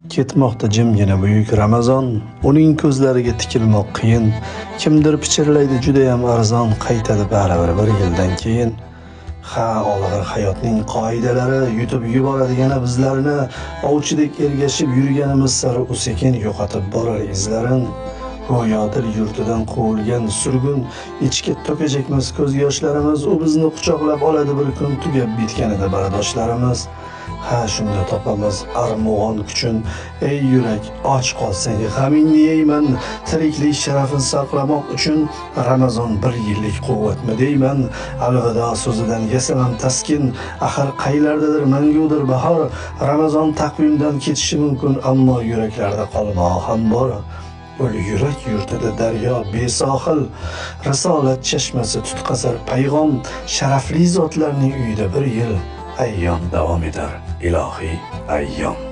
Ketmoqda jimgina buyuk Ramazon, uning ko'zlariga tikilmoq qiyin. Kimdir pichirlaydi juda ham arzon, qaytadi baribir bir yildan keyin. Ha, olg'ir hayotning qoidalari yutib yuboradigan bizlarni, ovchidek ergashib yurganimiz sari sekin yo'qotib borar izlarin. Go'yodir yurtidan quvilgan surgun, ichga to'kajakmiz ko'z yoshlarimiz, u bizni quchoqlab oladi bir kun tugab bitganida bardoshlarimiz. Ha, shunda topamiz armug'on kuchun, ey yurak, och qolsang g'amingni yeyman, tiriklik sharafini saqlamoq uchun Ramazon bir yillik quvvatmi deyman. Alvido so'zidan yasamam taskin, axir qaylardadir mangudir bahor. Ramazon taqvimdan ketishi mumkin, ammo yuraklarda qolmog'i ham bor. Ul yurak yurtida daryo besohil, risolat chashmasi tutqazar payg'om, sharafli zotlarning uyida bir yil ayyom davom etar, ilohiy ayyom.